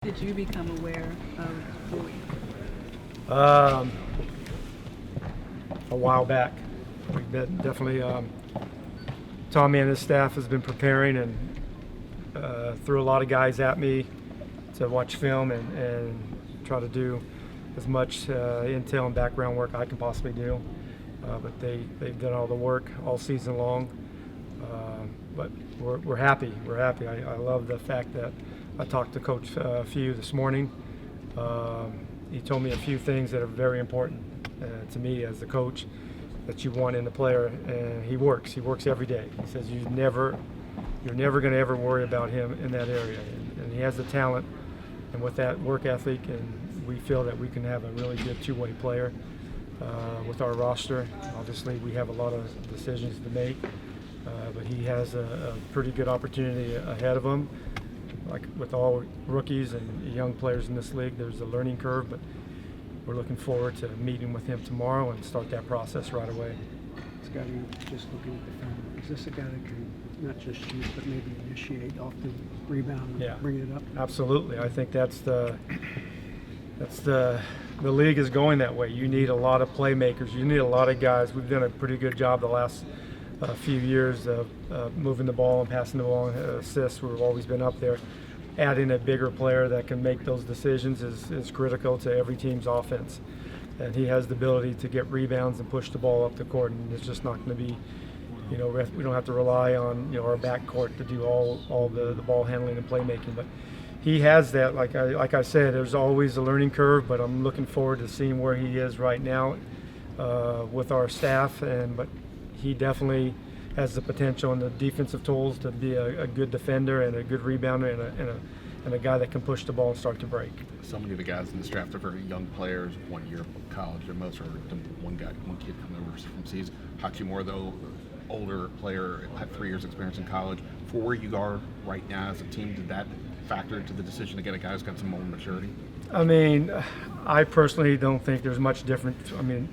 Did you become aware of bullying? Um, a while back. We've been definitely, Tommy and his staff has been preparing and threw a lot of guys at me to watch film and try to do as much intel and background work I can possibly do. But they've done all the work all season long. But we're happy. We're happy. I love the fact that I talked to Coach Few this morning. He told me a few things that are very important to me as the coach that you want in the player, and he works every day. He says you're never going to ever worry about him in that area, and he has the talent, and with that work ethic, and we feel that we can have a really good two-way player with our roster. Obviously we have a lot of decisions to make, but he has a pretty good opportunity ahead of him. Like with all rookies and young players in this league, there's a learning curve, but we're looking forward to meeting with him tomorrow and start that process right away. Scotty, just looking at the film, is this a guy that can not just shoot, but maybe initiate off the rebound and bring it up? Absolutely. I think that's the league is going that way. You need a lot of playmakers. You need a lot of guys. We've done a pretty good job the last few years of moving the ball and passing the ball and assists. We've always been up there. Adding a bigger player that can make those decisions is critical to every team's offense. And he has the ability to get rebounds and push the ball up the court, and it's just not going to be, we don't have to rely on our backcourt to do all the ball handling and playmaking. But he has that, like I said, there's always a learning curve, but I'm looking forward to seeing where he is right now with our staff. But he definitely has the potential and the defensive tools to be a good defender and a good rebounder and a guy that can push the ball and start to break. So many of the guys in this draft are very young players, 1 year of college, and most are one kid coming over from seas. Hachimura, though, older player, had 3 years experience in college. For where you are right now as a team, did that factor into the decision to get a guy who's got some more maturity? I mean, I personally don't think there's much difference. I mean,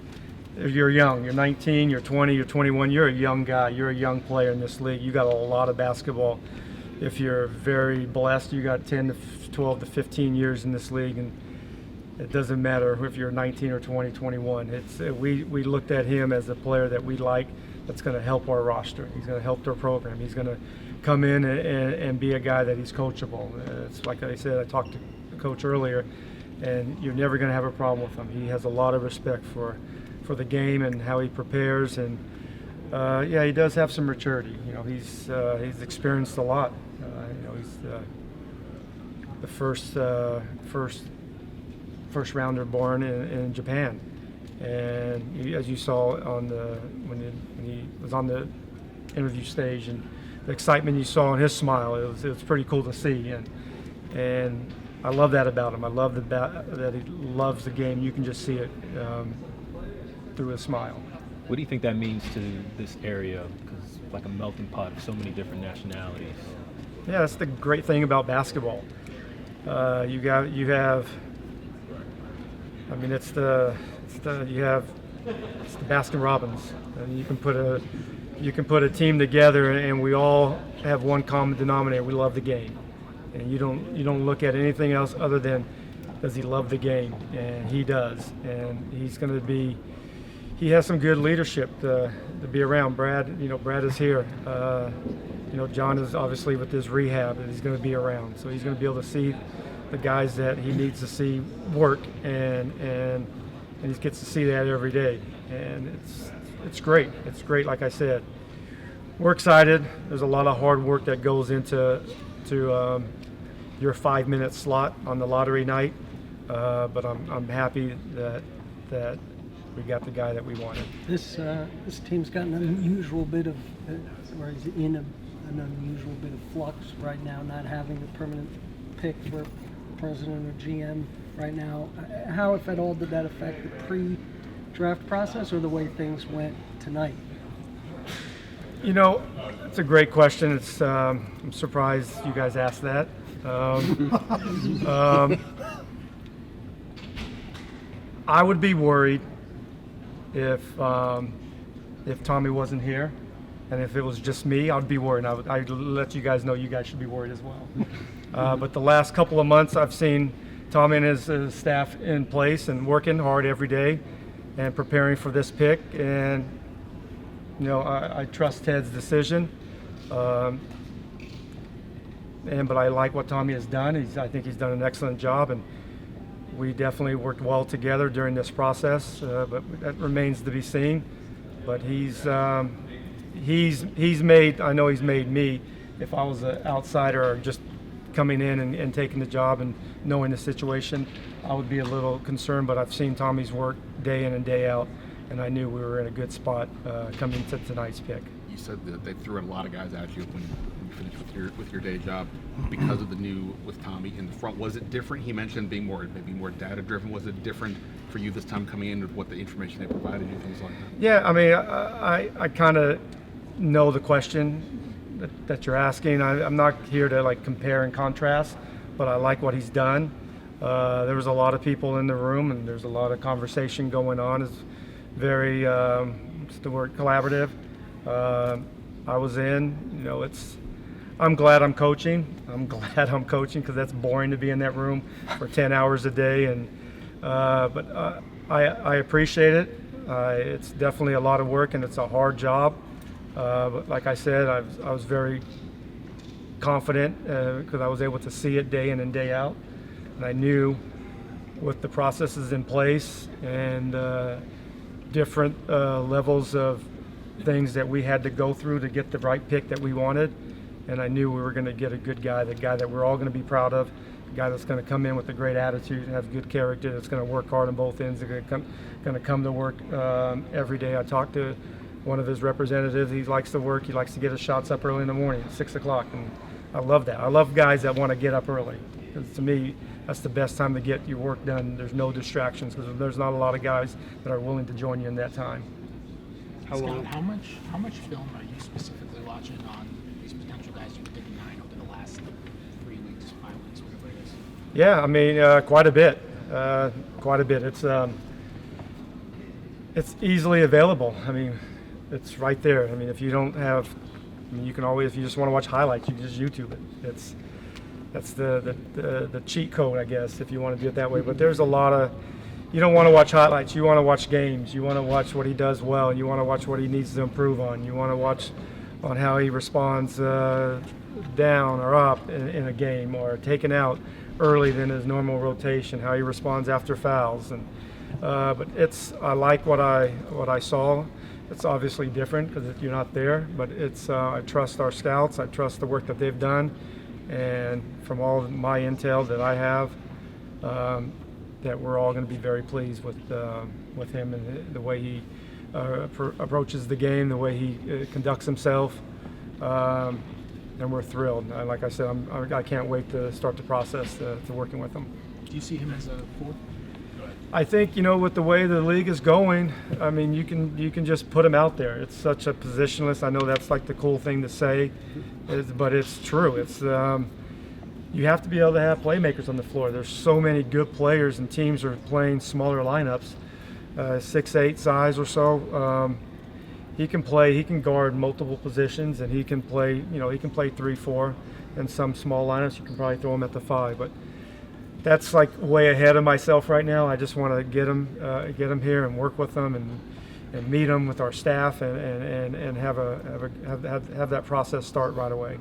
you're young, you're 19, you're 20, you're 21, you're a young guy, you're a young player in this league. You got a lot of basketball. If you're very blessed, you got 10 to 12 to 15 years in this league, and it doesn't matter if you're 19 or 20, 21. We looked at him as a player that we like, that's going to help our roster. He's going to help their program. He's going to come in and be a guy that he's coachable. It's like I said, I talked to the coach earlier, and you're never going to have a problem with him. He has a lot of respect for the game and how he prepares, and he does have some maturity. He's experienced a lot. He's the first rounder born in Japan, and as you saw when he was on the interview stage, and the excitement you saw in his smile, it was pretty cool to see, and I love that about him. I love that he loves the game. You can just see it through his smile. What do you think that means to this area? Because it's like a melting pot of so many different nationalities. Yeah, that's the great thing about basketball. You have. I mean, it's the Baskin Robbins, and you can put a team together, and we all have one common denominator. We love the game, and you don't look at anything else other than does he love the game, and he does, and he's going to be. He has some good leadership to be around. Brad is here. John is obviously with his rehab, and he's going to be around. So he's going to be able to see the guys that he needs to see work, and he gets to see that every day. And it's great. It's great. Like I said, we're excited. There's a lot of hard work that goes into your 5-minute slot on the lottery night. But I'm happy that we got the guy that we wanted. This team's got an unusual bit of, or is in an unusual bit of flux right now, not having a permanent pick for president or GM right now. How, if at all, did that affect the pre-draft process or the way things went tonight? It's a great question. I'm surprised you guys asked that. I would be worried if Tommy wasn't here, and if it was just me, I'd be worried. I'd let you guys know you guys should be worried as well. But the last couple of months, I've seen Tommy and his staff in place and working hard every day and preparing for this pick. And I trust Ted's decision. But I like what Tommy has done. I think he's done an excellent job, and we definitely worked well together during this process. But that remains to be seen. But he's made. I know he's made me. If I was an outsider or just coming in and taking the job and knowing the situation, I would be a little concerned. But I've seen Tommy's work day in and day out, and I knew we were in a good spot coming to tonight's pick. You said that they threw in a lot of guys at you when you finished with your day job because of the new with Tommy in the front. Was it different? He mentioned being maybe more data driven. Was it different for you this time coming in with what the information they provided you, things like that? Yeah, I mean, I kind of know the question that you're asking. I'm not here to compare and contrast, but I like what he's done. There was a lot of people in the room, and there's a lot of conversation going on. It's very, what's the word, collaborative. I was in, I'm glad I'm coaching. I'm glad I'm coaching because that's boring to be in that room for 10 hours a day. But I appreciate it. It's definitely a lot of work, and it's a hard job. But like I said, I was very confident because I was able to see it day in and day out. And I knew with the processes in place and different levels of things that we had to go through to get the right pick that we wanted. And I knew we were going to get a good guy, the guy that we're all going to be proud of, the guy that's going to come in with a great attitude and have good character, that's going to work hard on both ends, that's going to come to work every day. I talked to one of his representatives. He likes to work. He likes to get his shots up early in the morning at 6 o'clock. And I love that. I love guys that want to get up early. Because to me, that's the best time to get your work done. There's no distractions because there's not a lot of guys that are willing to join you in that time. Scott, how much film are you specifically watching on these potential guys you picked in 9 over the last 3 weeks, 5 weeks, whatever it is? Yeah, I mean, quite a bit. Quite a bit. It's easily available. I mean, it's right there. I mean, if you don't have, you can always, if you just want to watch highlights, you can just YouTube it. That's the cheat code, I guess, if you want to do it that way. But there's a lot of, you don't want to watch highlights. You want to watch games. You want to watch what he does well. You want to watch what he needs to improve on. You want to watch on how he responds down or up in a game, or taken out early than his normal rotation, how he responds after fouls. And but I like what I saw. It's obviously different because you're not there, but I trust our scouts. I trust the work that they've done, and from all of my intel that I have, that we're all going to be very pleased with him and the way he approaches the game, the way he conducts himself, and we're thrilled. Like I said, I can't wait to start the process to working with him. Do you see him as a fourth? I think, with the way the league is going, I mean, you can just put him out there. It's such a positionless. I know that's like the cool thing to say, but it's true. It's you have to be able to have playmakers on the floor. There's so many good players, and teams are playing smaller lineups, 6'8" size or so. He can play. He can guard multiple positions, and he can play. He can play 3-4 in some small lineups. You can probably throw him at the 5, but that's like way ahead of myself right now. I just want to get him here and work with them and meet him with our staff and have that process start right away.